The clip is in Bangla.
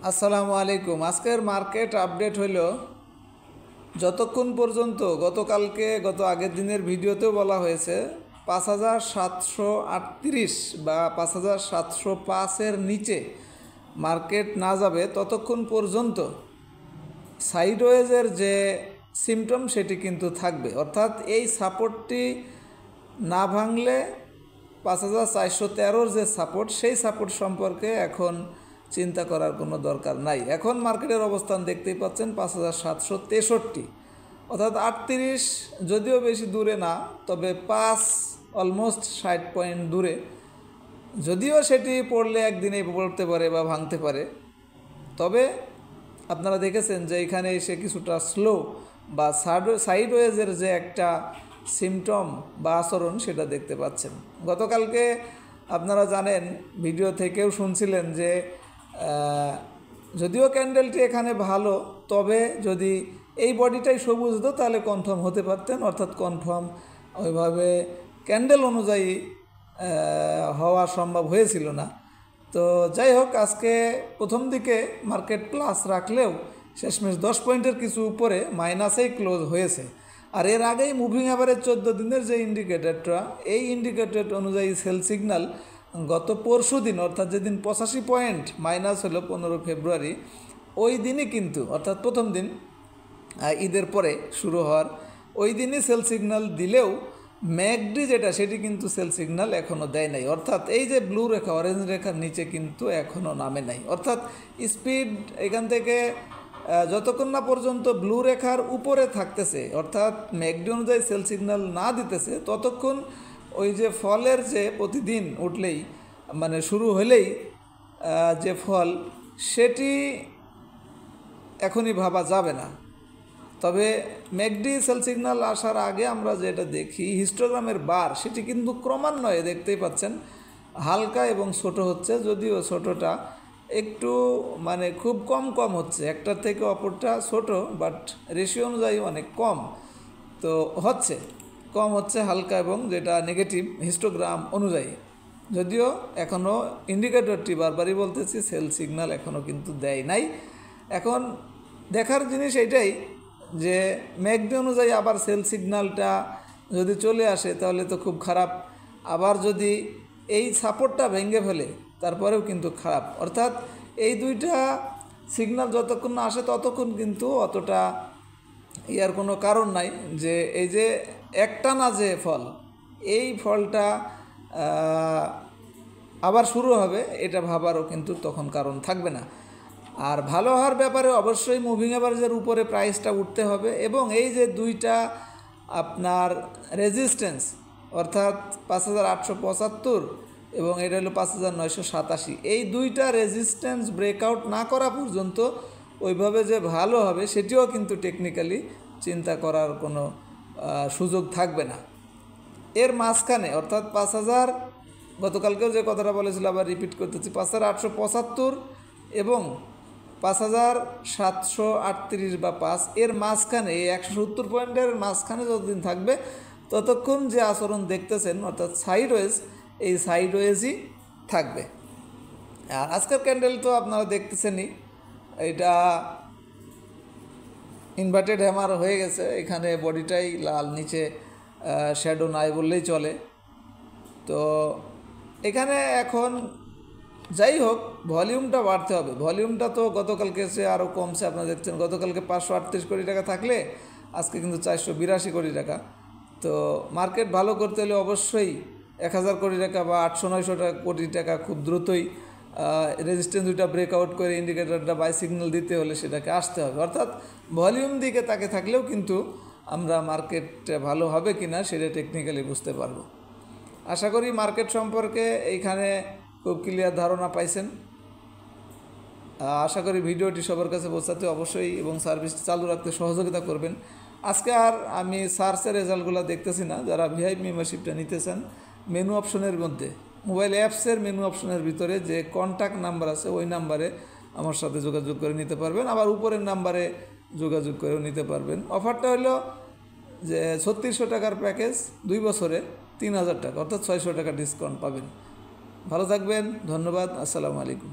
আসসালামু আলাইকুম। আজকের মার্কেট আপডেট হইল যতক্ষণ পর্যন্ত গত আগের দিনের ভিডিওতেও বলা হয়েছে 5738 বা 5705-এর নিচে মার্কেট না যাবে ততক্ষণ পর্যন্ত সাইডওয়েজের যে সিমটম সেটি কিন্তু থাকবে, অর্থাৎ এই সাপোর্টটি না ভাঙলে 5413-র যে সাপোর্ট সেই সাপোর্ট সম্পর্কে এখন চিন্তা করার কোনো দরকার নাই। এখন মার্কেটের অবস্থান দেখতেই পাচ্ছেন 5763, অর্থাৎ 38 যদিও বেশি দূরে না, তবে অলমোস্ট 60 পয়েন্ট দূরে। যদিও সেটি পড়লে একদিনে পড়তে পারে বা ভাঙতে পারে, তবে আপনারা দেখেছেন যে এখানে এসে কিছুটা স্লো বা সাইডওয়েজের যে একটা সিমটম বা আচরণ সেটা দেখতে পাচ্ছেন। গতকালকে আপনারা জানেন, ভিডিও থেকেও শুনছিলেন যে যদিও ক্যান্ডেলটি এখানে ভালো, তবে যদি এই বডিটাই সবুজ হতো তাহলে কনফার্ম হতে পারতেন, অর্থাৎ কনফার্ম ওইভাবে ক্যান্ডেল অনুযায়ী হওয়া সম্ভব হয়েছিল না। তো যাই হোক, আজকে প্রথম দিকে মার্কেট প্লাস রাখলেও শেষমেশ 10 পয়েন্টের কিছু উপরে মাইনাসেই ক্লোজ হয়েছে। আর এর আগেই মুভিং অ্যাভারেজ 14 দিনের যে ইন্ডিকেটরটা, এই ইন্ডিকেটর অনুযায়ী সেল সিগন্যাল গত পরশু দিন, অর্থাৎ যেদিন 85 পয়েন্ট মাইনাস হলো 15 ফেব্রুয়ারি, ওই দিনই কিন্তু, অর্থাৎ প্রথম দিন ঈদের পরে শুরু হওয়ার ওই দিনই সেল সিগন্যাল দিলেও ম্যাকডি যেটা সেটি কিন্তু সেল সিগন্যাল এখনও দেয় নাই। অর্থাৎ এই যে ব্লু রেখা, অরেঞ্জ রেখার নিচে কিন্তু এখনও নামে নাই। অর্থাৎ স্পিড এখান থেকে যতক্ষণ না পর্যন্ত ব্লু রেখার উপরে থাকতেছে, অর্থাৎ ম্যাকডি অনুযায়ী সেল সিগন্যাল না দিতেছে, ততক্ষণ ওই যে ফলের যে প্রতিদিন উঠলেই মানে শুরু হলেই যে ফল, সেটি এখনই ভাবা যাবে না। তবে ম্যাকডি সেল সিগন্যাল আসার আগে আমরা যেটা দেখি হিস্টোগ্রামের বার, সেটি কিন্তু ক্রমান্বয়ে দেখতেই পাচ্ছেন হালকা এবং ছোট হচ্ছে, যদিও ছোটটা একটু মানে খুব কম হচ্ছে, একটার থেকে অপরটা ছোট, বাট রেশিও অনুযায়ী অনেক কম তো হচ্ছে, কম হচ্ছে হালকা, এবং যেটা নেগেটিভ হিস্টোগ্রাম অনুযায়ী। যদিও এখনও ইন্ডিকেটরটি বারবারই বলতেছি সেল সিগন্যাল এখনও কিন্তু দেয় নাই। এখন দেখার জিনিস এইটাই যে ম্যাকডি অনুযায়ী আবার সেল সিগন্যালটা যদি চলে আসে তাহলে তো খুব খারাপ, আবার যদি এই সাপোর্টটা ভেঙে ফেলে তারপরেও কিন্তু খারাপ। অর্থাৎ এই দুইটা সিগন্যাল যতক্ষণ না আসে ততক্ষণ কিন্তু অতটা ইয়ার কোনো কারণ নাই যে এই যে একটানা যে ফল, এই ফলটা আবার শুরু হবে, এটা ভাবারও কিন্তু তখন কারণ থাকবে না। আর ভালো হওয়ার ব্যাপারে অবশ্যই মুভিং অ্যাভারেজের উপরে প্রাইসটা উঠতে হবে, এবং এই যে দুইটা আপনার রেজিস্ট্যান্স, অর্থাৎ 5875 এবং এটা হলো 5987, এই দুইটা রেজিস্ট্যান্স ব্রেকআউট না করা পর্যন্ত ওইভাবে যে ভালো হবে সেটিও কিন্তু টেকনিক্যালি চিন্তা করার কোনো সুযোগ থাকবে না। এর মাঝখানে অর্থাৎ 5000, গতকালকেও যে কথাটা বলেছিল আবার রিপিট করতেছি, 5875 এবং 5738 বা 5, এর মাঝখানে এই 170 পয়েন্টের মাঝখানে যতদিন থাকবে ততক্ষণ যে আচরণ দেখতেছেন, অর্থাৎ সাইডওয়েজ, এই সাইডওয়েজই থাকবে। আর আজকের ক্যান্ডেল তো আপনারা দেখতেছেনই, এটা ইনভার্টেড হ্যামার হয়ে গেছে, এখানে বডিটাই লাল, নিচে শ্যাডো নাই বললেই চলে। তো এখানে এখন যাই হোক ভলিউমটা বাড়তে হবে। ভলিউমটা তো গতকালকে সে আরও কমছে, আপনারা দেখছেন গতকালকে 538 কোটি টাকা থাকলে আজকে কিন্তু 482 কোটি টাকা। তো মার্কেট ভালো করতে হলে অবশ্যই 1000 কোটি টাকা বা 800-900 কোটি টাকা খুব দ্রুতই রেজিস্ট্যান্স দুইটা ব্রেকআউট করে ইন্ডিকেটরটা বাই সিগন্যাল দিতে হলে সেটাকে আসতে হবে। অর্থাৎ ভলিউম দিকে তাকে থাকলেও কিন্তু আমরা মার্কেট ভালো হবে কি না সেটা টেকনিক্যালি বুঝতে পারবো। আশা করি মার্কেট সম্পর্কে এইখানে খুব ক্লিয়ার ধারণা পাইছেন। আশা করি ভিডিওটি সবার কাছে পৌঁছাতে অবশ্যই এবং সার্ভিস চালু রাখতে সহযোগিতা করবেন। আজকে আর আমি সার্চের রেজাল্টগুলো দেখতেছি না। যারা ভিআইপি মেম্বারশিপটা নিতে চান, মেনু অপশনের মধ্যে মোবাইল অ্যাপসের মেনু অপশনের ভিতরে যে কন্ট্যাক্ট নাম্বার আছে ওই নাম্বারে আমার সাথে যোগাযোগ করে নিতে পারবেন, আবার উপরের নাম্বারে যোগাযোগ করেও নিতে পারবেন। অফারটা হলো যে 3600 টাকার প্যাকেজ 2 বছরে 3000 টাকা, অর্থাৎ 600 টাকা ডিসকাউন্ট পাবেন। ভালো থাকবেন, ধন্যবাদ, আসসালামু আলাইকুম।